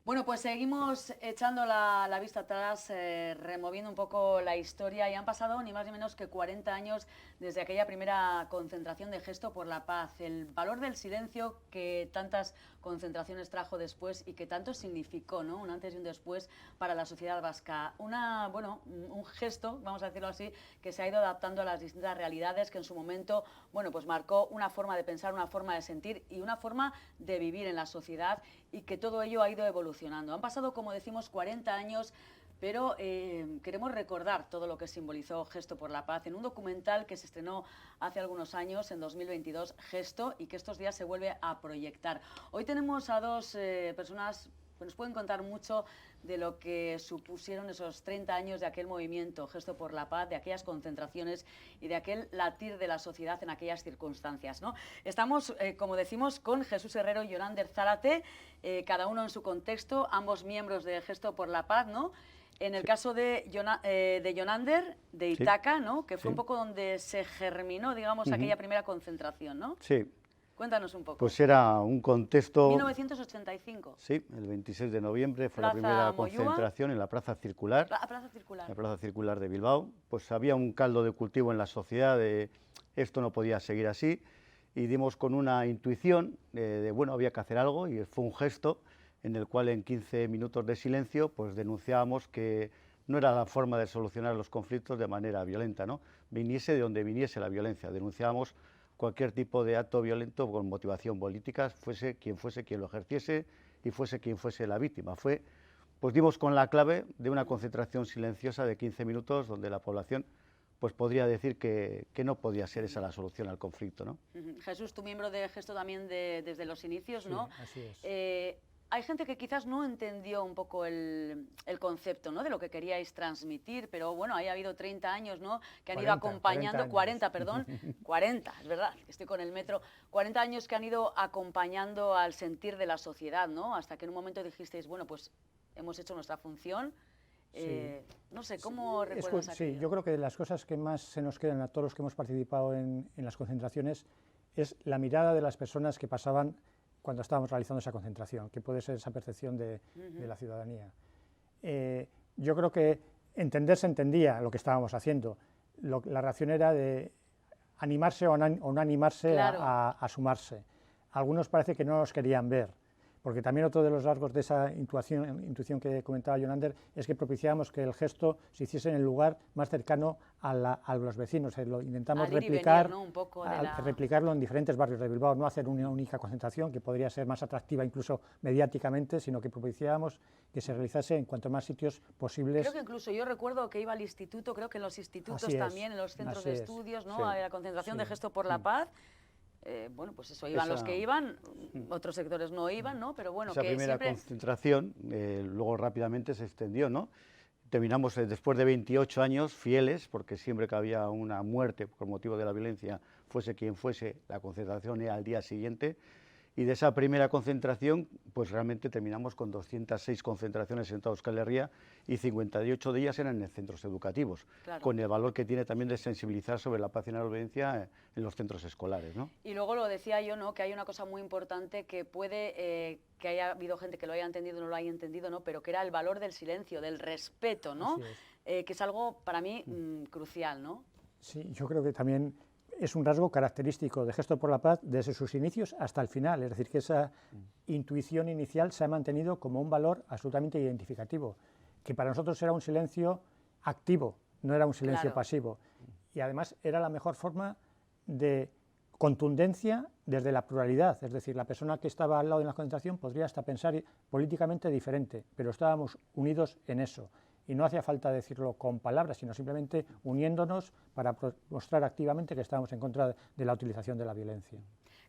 Bueno, pues seguimos echando la vista atrás, removiendo un poco la historia, y han pasado ni más ni menos que 40 años desde aquella primera concentración de Gesto por la Paz. El valor del silencio que tantas concentraciones trajo después y que tanto significó, ¿no? Un antes y un después para la sociedad vasca. Un gesto, vamos a decirlo así, que se ha ido adaptando a las distintas realidades, que en su momento, bueno, pues marcó una forma de pensar, una forma de sentir y una forma de vivir en la sociedad, y que todo ello ha ido evolucionando. Han pasado, como decimos, 40 años, pero queremos recordar todo lo que simbolizó Gesto por la Paz en un documental que se estrenó hace algunos años, en 2022, Gesto, y que estos días se vuelve a proyectar. Hoy tenemos a dos personas que nos pueden contar mucho de lo que supusieron esos 30 años de aquel movimiento Gesto por la Paz, de aquellas concentraciones y de aquel latir de la sociedad en aquellas circunstancias, ¿no? Estamos, como decimos, con Jesús Herrero y Yonander Zárate, cada uno en su contexto, ambos miembros de Gesto por la Paz, ¿no? En el Sí, caso de Yonander, de sí, Ítaca, ¿no? Que fue un sí. poco donde se germinó, digamos, Ujú. aquella primera concentración, ¿no? Sí, Cuéntanos un poco. pues era un contexto, 1985, sí, el 26 de noviembre fue la Plaza primera Moyúa, concentración en la Plaza Circular, Plaza Circular. la Plaza Circular de Bilbao. Pues había un caldo de cultivo en la sociedad de esto no podía seguir así y dimos con una intuición bueno, había que hacer algo y fue un gesto en el cual en 15 minutos de silencio pues denunciábamos que no era la forma de solucionar los conflictos de manera violenta, ¿no? Viniese de donde viniese la violencia. Denunciábamos cualquier tipo de acto violento con motivación política, fuese quien lo ejerciese y fuese quien fuese la víctima. Pues dimos con la clave de una concentración silenciosa de 15 minutos donde la población pues podría decir que no podía ser esa la solución al conflicto, ¿no? Jesús, tú miembro de Gesto también desde los inicios, Sí, ¿no? así es. Hay gente que quizás no entendió un poco el concepto, ¿no?, de lo que queríais transmitir, pero bueno, ha habido 30 años, ¿no?, que han ido 40 acompañando, años. 40, perdón, 40, es verdad, estoy con el metro, 40 años que han ido acompañando al sentir de la sociedad, ¿no?, hasta que en un momento dijisteis, bueno, pues hemos hecho nuestra función. Sí. No sé, ¿cómo recuerdas Sí, aquello? yo creo que de las cosas que más se nos quedan a todos los que hemos participado en las concentraciones es la mirada de las personas que pasaban cuando estábamos realizando esa concentración, que puede ser esa percepción de la ciudadanía. Yo creo que se entendía lo que estábamos haciendo. La reacción era de animarse o no animarse Claro. a sumarse. Algunos parece que no nos querían ver, porque también otro de los rasgos de esa intuición que comentaba Yonander es que propiciábamos que el gesto se hiciese en el lugar más cercano a los vecinos. Lo intentamos Al ir y replicar, venir, ¿no?, un poco de la... replicarlo en diferentes barrios de Bilbao, no hacer una única concentración que podría ser más atractiva incluso mediáticamente, sino que propiciábamos que se realizase en cuanto más sitios posibles. Creo que incluso yo recuerdo que iba al instituto, creo que en los institutos Así es, también, en los centros de estudios, ¿no?, Sí. a la concentración de sí. Gesto por la Paz. Bueno, pues eso, iban los Esa, que iban, otros sectores no iban, ¿no? Pero bueno, esa que primera siempre... concentración luego rápidamente se extendió, ¿no? Terminamos después de 28 años fieles, porque siempre que había una muerte por motivo de la violencia, fuese quien fuese, la concentración era al día siguiente. Y de esa primera concentración, pues realmente terminamos con 206 concentraciones en toda Euskal Herria y 58 de ellas eran en centros educativos, Claro. con el valor que tiene también de sensibilizar sobre la paz y la violencia en los centros escolares, ¿no? Y luego lo decía yo, ¿no?, que hay una cosa muy importante que puede, que haya habido gente que lo haya entendido o no lo haya entendido, ¿no?, pero que era el valor del silencio, del respeto, ¿no?, Así es. que es algo para mí crucial, ¿no? Sí, yo creo que también es un rasgo característico de Gesto por la Paz desde sus inicios hasta el final, es decir, que esa intuición inicial se ha mantenido como un valor absolutamente identificativo, que para nosotros era un silencio activo, no era un silencio Claro. pasivo, y además era la mejor forma de contundencia desde la pluralidad, es decir, la persona que estaba al lado de la concentración podría hasta pensar políticamente diferente, pero estábamos unidos en eso. Y no hacía falta decirlo con palabras, sino simplemente uniéndonos para mostrar activamente que estábamos en contra de la utilización de la violencia.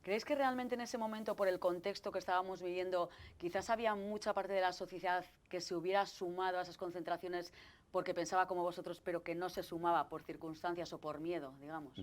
¿Creéis que realmente en ese momento, por el contexto que estábamos viviendo, quizás había mucha parte de la sociedad que se hubiera sumado a esas concentraciones porque pensaba como vosotros, pero que no se sumaba por circunstancias o por miedo, digamos?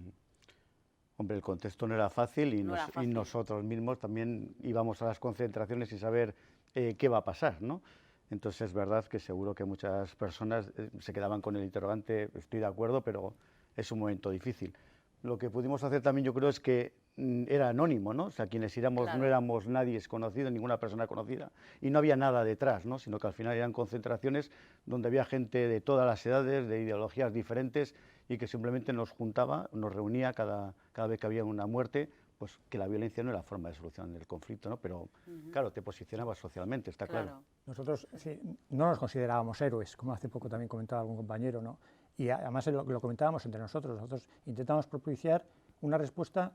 Hombre, el contexto no era fácil y, No era y fácil. nosotros mismos también íbamos a las concentraciones sin saber qué va a pasar, ¿no? Entonces es verdad que seguro que muchas personas se quedaban con el interrogante, estoy de acuerdo, pero es un momento difícil. lo que pudimos hacer también yo creo es que era anónimo, ¿no? O sea, quienes éramos, Claro. no éramos nadie conocido, ninguna persona conocida, y no había nada detrás, ¿no? Sino que al final eran concentraciones donde había gente de todas las edades, de ideologías diferentes, y que simplemente nos juntaba, nos reunía cada vez que había una muerte, pues que la violencia no era la forma de solución del conflicto, ¿no? Pero claro, te posicionabas socialmente, está claro. Nosotros sí, no nos considerábamos héroes, como hace poco también comentaba algún compañero, ¿no? Y además lo comentábamos entre nosotros intentamos propiciar una respuesta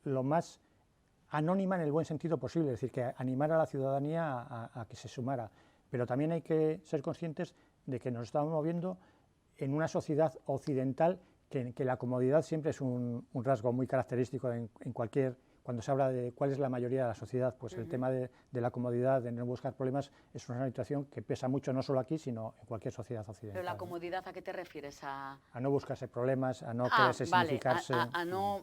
lo más anónima en el buen sentido posible, es decir, que animar a la ciudadanía a que se sumara, pero también hay que ser conscientes de que nos estamos moviendo en una sociedad occidental que la comodidad siempre es un rasgo muy característico en cualquier. Cuando se habla de cuál es la mayoría de la sociedad, pues el tema de la comodidad, de no buscar problemas, es una situación que pesa mucho no solo aquí, sino en cualquier sociedad occidental. Pero la comodidad, ¿a qué te refieres? A no buscarse problemas, a no quererse significarse. A no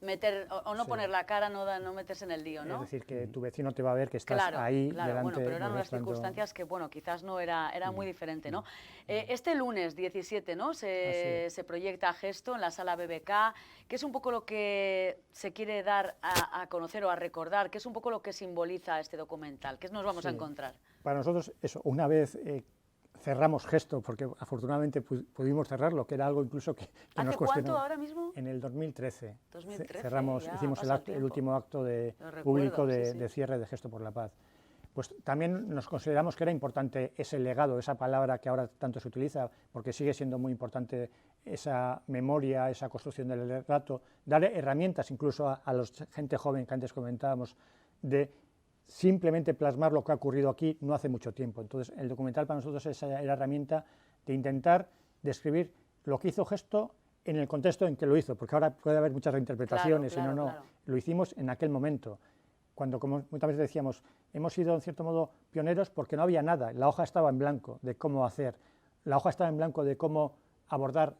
meter o no poner la cara, no meterse en el lío, ¿no? Es decir, que tu vecino te va a ver que estás ahí delante. Bueno, pero eran unas circunstancias que, bueno, quizás no era muy diferente, ¿no? Este lunes 17, ¿no? Se proyecta Gesto en la Sala BBK, que es un poco lo que se quiere dar a conocer o a recordar, que es un poco lo que simboliza este documental. ¿Qué nos vamos a encontrar? Para nosotros, eso, una vez cerramos Gesto, porque afortunadamente pudimos cerrarlo, que era algo incluso que nos cuestionó. ¿Hace cuánto ahora mismo? En el 2013. 2013 cerramos, hicimos el último acto público de cierre de Gesto por la Paz. Pues también nos consideramos que era importante ese legado, esa palabra que ahora tanto se utiliza, porque sigue siendo muy importante esa memoria, esa construcción del relato, dar herramientas incluso a la gente joven que antes comentábamos, de simplemente plasmar lo que ha ocurrido aquí no hace mucho tiempo. Entonces, el documental para nosotros es la herramienta de intentar describir lo que hizo Gesto en el contexto en que lo hizo, porque ahora puede haber muchas reinterpretaciones, lo hicimos en aquel momento. Cuando, como muchas veces decíamos, hemos sido en cierto modo pioneros porque no había nada, la hoja estaba en blanco de cómo hacer, la hoja estaba en blanco de cómo abordar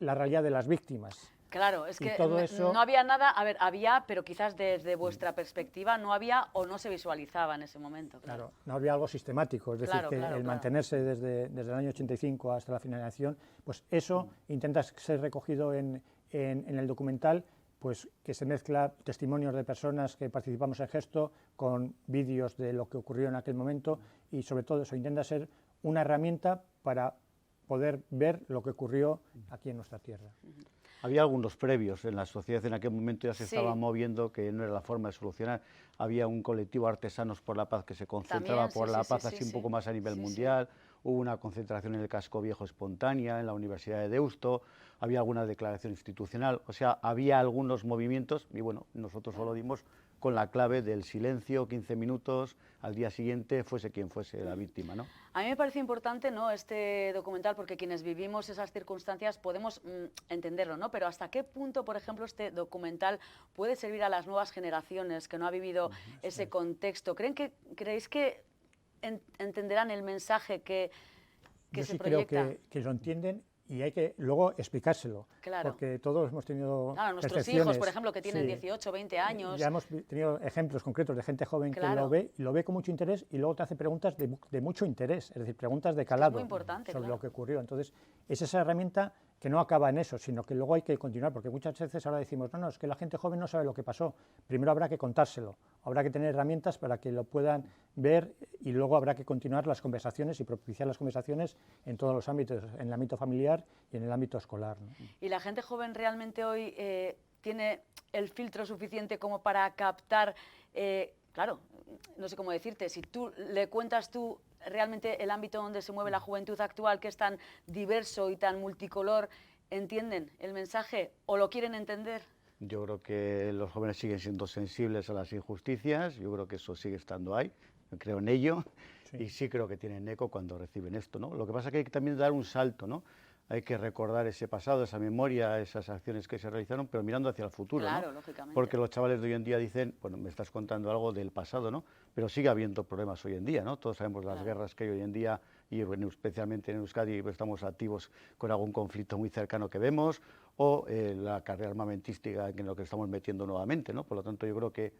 la realidad de las víctimas. Claro, es que no había nada, a ver, había, pero quizás desde vuestra perspectiva no había o no se visualizaba en ese momento. Claro, no había algo sistemático, es decir, que el mantenerse desde el año 85 hasta la finalización, pues eso intenta ser recogido en el documental, pues que se mezcla testimonios de personas que participamos en Gesto con vídeos de lo que ocurrió en aquel momento y sobre todo eso intenta ser una herramienta para poder ver lo que ocurrió aquí en nuestra tierra. Había algunos previos en la sociedad, en aquel momento ya se estaba moviendo, que no era la forma de solucionar. Había un colectivo Artesanos por la Paz que se concentraba por la paz así un poco más a nivel mundial. Hubo una concentración en el Casco Viejo espontánea, en la Universidad de Deusto, había alguna declaración institucional, o sea, había algunos movimientos y bueno, nosotros solo dimos con la clave del silencio, 15 minutos, al día siguiente fuese quien fuese la víctima, ¿no? A mí me parece importante, ¿no?, este documental, porque quienes vivimos esas circunstancias podemos entenderlo, ¿no? Pero ¿hasta qué punto, por ejemplo, este documental puede servir a las nuevas generaciones que no ha vivido ese contexto? ¿Creéis que entenderán el mensaje que se proyecta? Creo que lo entienden y hay que luego explicárselo, porque todos hemos tenido nuestros hijos, por ejemplo, que tienen 18, 20 años. Ya hemos tenido ejemplos concretos de gente joven que lo ve con mucho interés y luego te hace preguntas de mucho interés, es decir, preguntas de calado sobre lo que ocurrió. Entonces, es esa herramienta que no acaba en eso, sino que luego hay que continuar, porque muchas veces ahora decimos, no, es que la gente joven no sabe lo que pasó, primero habrá que contárselo, habrá que tener herramientas para que lo puedan ver y luego habrá que continuar las conversaciones y propiciar las conversaciones en todos los ámbitos, en el ámbito familiar y en el ámbito escolar, ¿no? ¿Y la gente joven realmente hoy tiene el filtro suficiente como para captar, claro, no sé cómo decirte, si tú le cuentas realmente el ámbito donde se mueve la juventud actual, que es tan diverso y tan multicolor, ¿entienden el mensaje o lo quieren entender? Yo creo que los jóvenes siguen siendo sensibles a las injusticias, yo creo que eso sigue estando ahí, yo creo en ello, y sí creo que tienen eco cuando reciben esto, ¿no? Lo que pasa es que hay que también dar un salto, ¿no? Hay que recordar ese pasado, esa memoria, esas acciones que se realizaron, pero mirando hacia el futuro, claro, ¿no? Lógicamente. Porque los chavales de hoy en día dicen, bueno, me estás contando algo del pasado, ¿no? Pero sigue habiendo problemas hoy en día, ¿no? Todos sabemos las guerras que hay hoy en día y bueno, especialmente en Euskadi estamos activos con algún conflicto muy cercano que vemos o la carrera armamentística en lo que estamos metiendo nuevamente, ¿no? Por lo tanto, yo creo que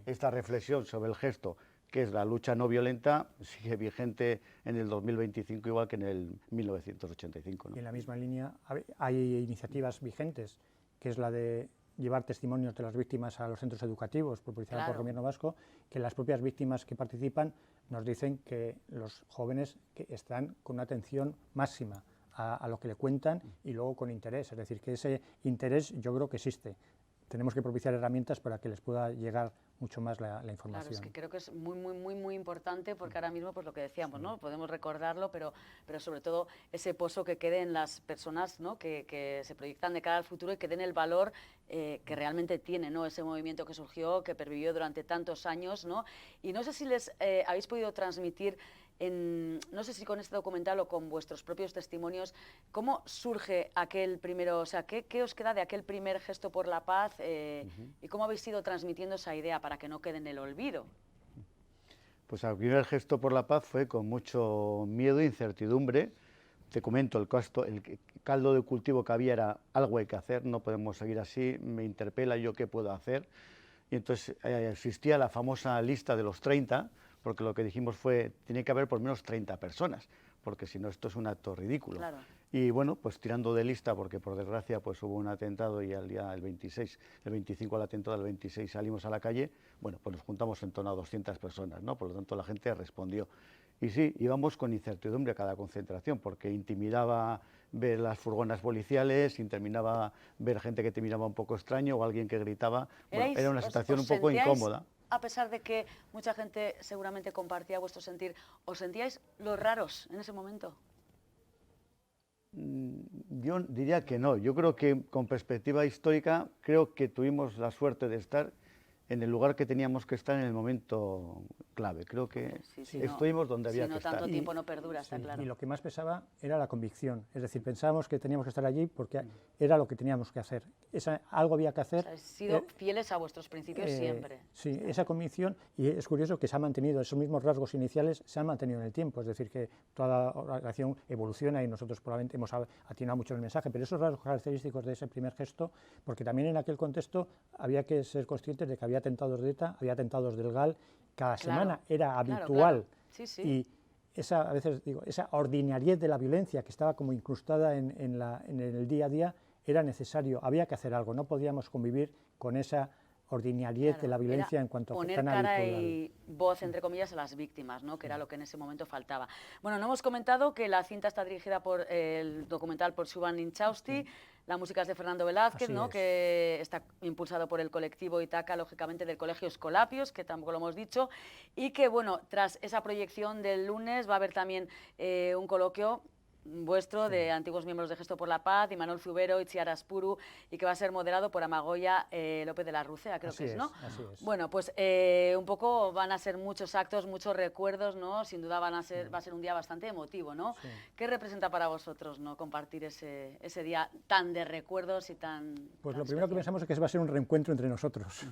esta reflexión sobre el Gesto, que es la lucha no violenta, sigue vigente en el 2025 igual que en el 1985. ¿no? Y en la misma línea hay iniciativas vigentes que es la de llevar testimonios de las víctimas a los centros educativos, proporcionada por el Gobierno vasco, que las propias víctimas que participan nos dicen que los jóvenes que están con una atención máxima a lo que le cuentan y luego con interés, es decir, que ese interés yo creo que existe. Tenemos que propiciar herramientas para que les pueda llegar mucho más la información. Claro, es que creo que es muy importante, porque ahora mismo, pues lo que decíamos, ¿no? Podemos recordarlo, pero sobre todo ese pozo que quede en las personas, ¿no? que se proyectan de cara al futuro y que den el valor que realmente tiene, ¿no? Ese movimiento que surgió, que pervivió durante tantos años, ¿no? Y no sé si les habéis podido transmitir, no sé si con este documental o con vuestros propios testimonios, cómo surge aquel primero, o sea, ¿qué os queda de aquel primer gesto por la paz y cómo habéis ido transmitiendo esa idea para que no quede en el olvido? Pues el primer gesto por la paz fue con mucho miedo e incertidumbre. Te comento, el caldo de cultivo que había era algo hay que hacer, no podemos seguir así, me interpela yo qué puedo hacer. Y entonces existía la famosa lista de los 30, porque lo que dijimos fue, tiene que haber por lo menos 30 personas, porque si no esto es un acto ridículo. Claro. Y bueno, pues tirando de lista, porque por desgracia pues hubo un atentado y el 25 al atentado, el 26 salimos a la calle, bueno, pues nos juntamos en torno a 200 personas, ¿no? Por lo tanto la gente respondió. Y sí, íbamos con incertidumbre a cada concentración, porque intimidaba ver las furgonas policiales, intimidaba ver gente que te miraba un poco extraño o alguien que gritaba. Bueno, era una situación un poco incómoda. A pesar de que mucha gente seguramente compartía vuestro sentir, ¿os sentíais los raros en ese momento? Yo diría que no. Yo creo que con perspectiva histórica, creo que tuvimos la suerte de estar en el lugar que teníamos que estar en el momento clave. Creo que estuvimos donde había que estar. Si no tanto tiempo no perdura, está claro. Y lo que más pesaba era la convicción, es decir, pensábamos que teníamos que estar allí porque era lo que teníamos que hacer. Algo había que hacer. O sea, habéis sido fieles a vuestros principios siempre. Sí, esa convicción, y es curioso que se ha mantenido, esos mismos rasgos iniciales se han mantenido en el tiempo, es decir, que toda la relación evoluciona y nosotros probablemente hemos atinado mucho el mensaje, pero esos rasgos característicos de ese primer gesto, porque también en aquel contexto había que ser conscientes de que había atentados de ETA, había atentados del GAL, cada semana era habitual. Sí, sí. Y a veces digo, esa ordinariedad de la violencia que estaba como incrustada en el día a día, era necesario, había que hacer algo, no podíamos convivir con esa ordinariedad de la violencia en cuanto a poner cara y voz, entre comillas, a las víctimas, ¿no? Que era lo que en ese momento faltaba. Bueno, no hemos comentado que la cinta está dirigida por el documental por Xuban Inchausti, la música es de Fernando Velázquez, ¿no? Que está impulsado por el colectivo Itaca, lógicamente del Colegio Escolapios, que tampoco lo hemos dicho, y que, bueno, tras esa proyección del lunes va a haber también un coloquio vuestro de antiguos miembros de Gesto por la Paz, Imanol Zubero, Itziar Aspuru, y que va a ser moderado por Amagoya López de la Rucea, creo que es, ¿no? Así es. Bueno, pues un poco van a ser muchos actos, muchos recuerdos, ¿no? Sin duda va a ser un día bastante emotivo, ¿no? Sí. ¿Qué representa para vosotros, ¿no? Compartir ese día tan de recuerdos y tan... Pues lo primero que pensamos es que va a ser un reencuentro entre nosotros.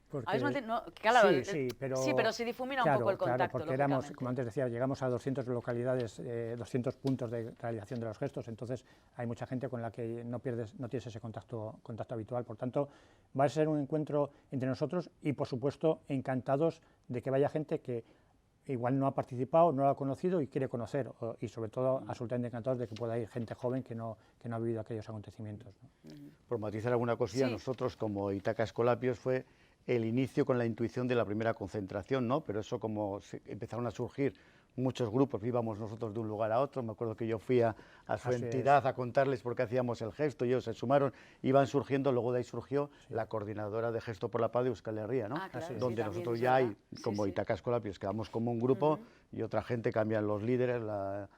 Porque, claro, sí, pero se difumina un poco el contacto. Porque éramos, como antes decía, llegamos a 200 localidades, 200 puntos de realización de los gestos, entonces hay mucha gente con la que no tienes ese contacto habitual. Por tanto, va a ser un encuentro entre nosotros y, por supuesto, encantados de que vaya gente que igual no ha participado, no lo ha conocido y quiere conocer, y sobre todo absolutamente encantados de que pueda ir gente joven que no ha vivido aquellos acontecimientos, ¿no? Por matizar alguna cosilla, nosotros como Itaca Escolapios fue el inicio con la intuición de la primera concentración, ¿no? Pero eso como empezaron a surgir muchos grupos, íbamos nosotros de un lugar a otro, me acuerdo que yo fui a su entidad a contarles por qué hacíamos el gesto, ellos se sumaron, iban surgiendo, luego de ahí surgió la coordinadora de Gesto por la Paz de Euskal Herria, ¿no? Claro, donde nosotros ya hay, como Itaca Escolapios, quedamos como un grupo y otra gente cambian los líderes, la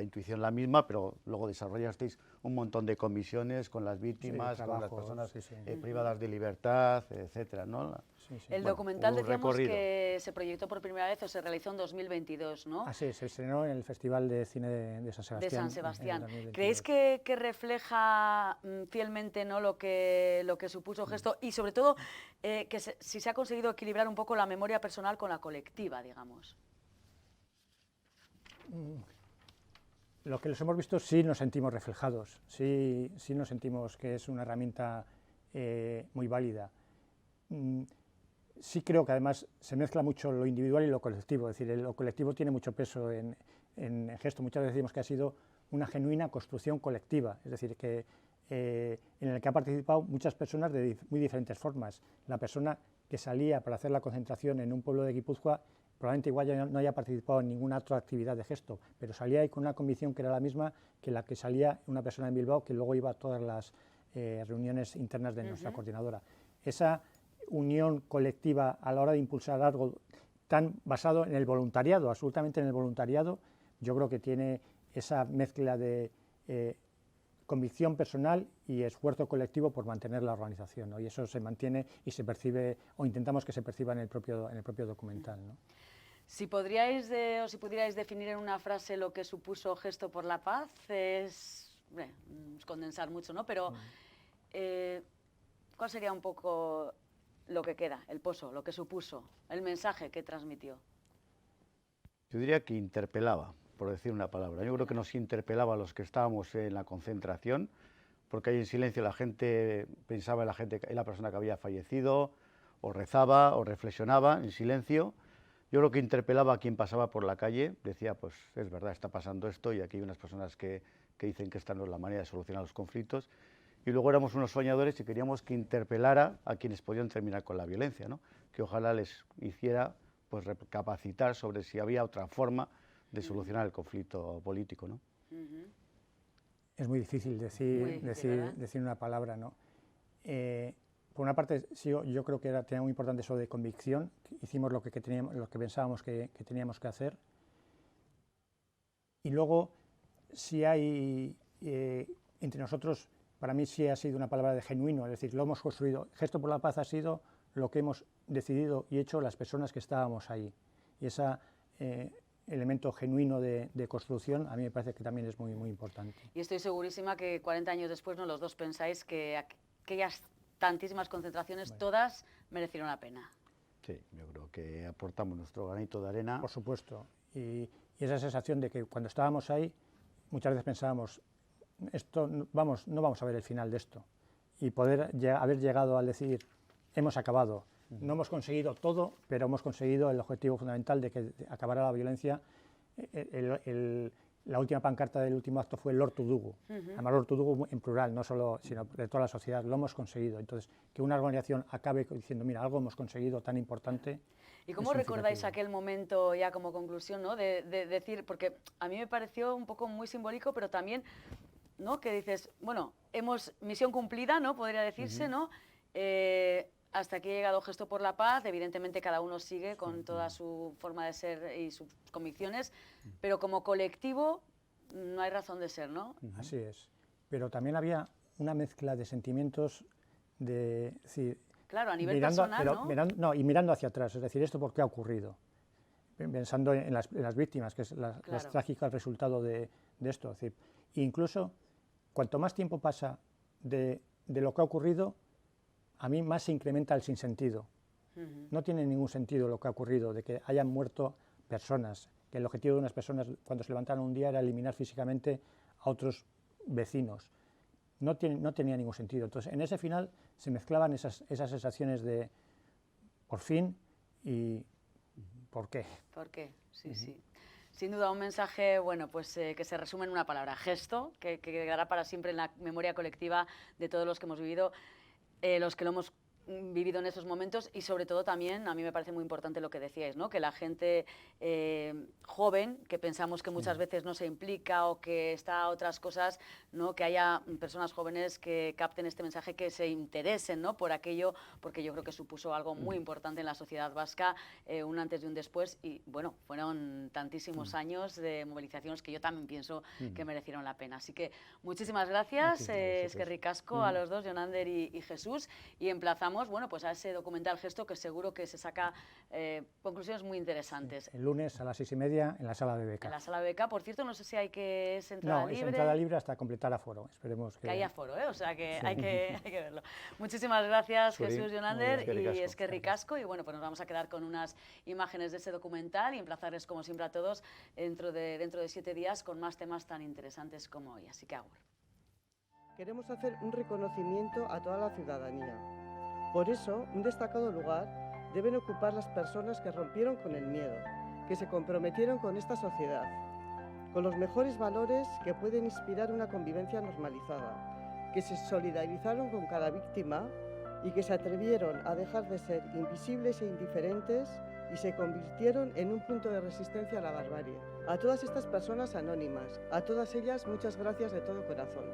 intuición la misma, pero luego desarrollasteis un montón de comisiones con las víctimas, con las personas privadas de libertad, etcétera, ¿no? El documental decíamos que se proyectó por primera vez o se realizó en 2022, ¿no? Sí, se estrenó en el Festival de Cine de San Sebastián. De San Sebastián. ¿Creéis que refleja fielmente, ¿no? lo que supuso Gesto y sobre todo si se ha conseguido equilibrar un poco la memoria personal con la colectiva, digamos? Lo que los hemos visto sí nos sentimos reflejados, sí nos sentimos que es una herramienta muy válida. Sí creo que además se mezcla mucho lo individual y lo colectivo, es decir, lo colectivo tiene mucho peso en Gesto. Muchas veces decimos que ha sido una genuina construcción colectiva, es decir, que en el que han participado muchas personas de muy diferentes formas. La persona que salía para hacer la concentración en un pueblo de Guipúzcoa probablemente igual ya no haya participado en ninguna otra actividad de gesto, pero salía ahí con una convicción que era la misma que la que salía una persona en Bilbao, que luego iba a todas las reuniones internas de nuestra coordinadora. Esa unión colectiva a la hora de impulsar algo tan basado en el voluntariado, absolutamente en el voluntariado, yo creo que tiene esa mezcla de convicción personal y esfuerzo colectivo por mantener la organización, ¿no? Y eso se mantiene y se percibe, o intentamos que se perciba en el propio documental, ¿no? Si pudierais definir en una frase lo que supuso Gesto por la Paz, es condensar mucho, ¿no? Pero ¿cuál sería un poco lo que queda, el pozo, lo que supuso, el mensaje que transmitió? Yo diría que interpelaba, por decir una palabra. Yo creo que nos interpelaba a los que estábamos en la concentración, porque ahí en silencio la gente pensaba en la persona que había fallecido, o rezaba, o reflexionaba en silencio. Yo creo que interpelaba a quien pasaba por la calle, decía, pues es verdad, está pasando esto y aquí hay unas personas que dicen que esta no es la manera de solucionar los conflictos. Y luego éramos unos soñadores y queríamos que interpelara a quienes podían terminar con la violencia, ¿no? Que ojalá les hiciera pues recapacitar sobre si había otra forma de solucionar el conflicto político, ¿no? Es muy difícil decir una palabra, ¿no? Por una parte, sí, yo creo que tenía muy importante eso de convicción. Hicimos lo que pensábamos que teníamos que hacer. Y luego, sí hay entre nosotros, para mí sí ha sido una palabra de genuino, es decir, lo hemos construido. Gesto por la Paz ha sido lo que hemos decidido y hecho las personas que estábamos ahí. Y ese elemento genuino de construcción a mí me parece que también es muy, muy importante. Y estoy segurísima que 40 años después, ¿no?, los dos pensáis que aquellas tantísimas concentraciones, todas merecieron la pena. Sí, yo creo que aportamos nuestro granito de arena. Por supuesto. Y esa sensación de que cuando estábamos ahí, muchas veces pensábamos, no vamos a ver el final de esto. Y poder haber llegado al decir, hemos acabado. No hemos conseguido todo, pero hemos conseguido el objetivo fundamental de que acabara la violencia. La última pancarta del último acto fue Lortu Dugu, además Lortu Dugu en plural, no solo, sino de toda la sociedad, lo hemos conseguido. Entonces, que una organización acabe diciendo, mira, algo hemos conseguido tan importante. ¿Y cómo recordáis aquel momento ya como conclusión, ¿no?, de decir, porque a mí me pareció un poco muy simbólico, pero también, ¿no?, que dices, bueno, misión cumplida, ¿no?, podría decirse, ¿no? Hasta aquí ha llegado Gesto por la Paz, evidentemente cada uno sigue con toda su forma de ser y sus convicciones, pero como colectivo no hay razón de ser, ¿no? Así es, pero también había una mezcla de sentimientos claro, a nivel personal, ¿no? Y mirando hacia atrás, es decir, ¿esto por qué ha ocurrido? Pensando en las víctimas, que es trágico el resultado de esto. Es decir, incluso, cuanto más tiempo pasa de lo que ha ocurrido, a mí más se incrementa el sinsentido. No tiene ningún sentido lo que ha ocurrido, de que hayan muerto personas, que el objetivo de unas personas cuando se levantaron un día era eliminar físicamente a otros vecinos. No tenía ningún sentido. Entonces, en ese final se mezclaban esas sensaciones de por fin y ¿por qué? ¿Por qué? Sí, sí. Sin duda un mensaje, bueno, pues que se resume en una palabra, gesto, que quedará para siempre en la memoria colectiva de todos los que hemos vivido, los que lo hemos vivido en esos momentos, y sobre todo también, a mí me parece muy importante lo que decíais, ¿no?, que la gente joven, que pensamos que muchas veces no se implica o que está a otras cosas, ¿no?, que haya personas jóvenes que capten este mensaje, que se interesen, ¿no?, por aquello, porque yo creo que supuso algo muy importante en la sociedad vasca, un antes y un después, y bueno, fueron tantísimos años de movilizaciones que yo también pienso que merecieron la pena. Así que muchísimas gracias, eskerrik asko a los dos, Jonander y Jesús, y emplazamos, bueno, pues a ese documental Gesto, que seguro que se saca conclusiones muy interesantes. Sí, el lunes a las 6:30 en la sala BBK. En la sala BBK, por cierto, no sé si es entrada libre. No, es entrada libre hasta completar aforo. Esperemos que haya aforo, o sea que, sí, hay que verlo. Muchísimas gracias, Jesús, Jonander, y eskerrik asko. Y bueno, pues nos vamos a quedar con unas imágenes de ese documental y emplazarles, como siempre, a todos dentro de 7 días con más temas tan interesantes como hoy. Así que agur. Queremos hacer un reconocimiento a toda la ciudadanía. Por eso, un destacado lugar deben ocupar las personas que rompieron con el miedo, que se comprometieron con esta sociedad, con los mejores valores que pueden inspirar una convivencia normalizada, que se solidarizaron con cada víctima y que se atrevieron a dejar de ser invisibles e indiferentes y se convirtieron en un punto de resistencia a la barbarie. A todas estas personas anónimas, a todas ellas muchas gracias de todo corazón.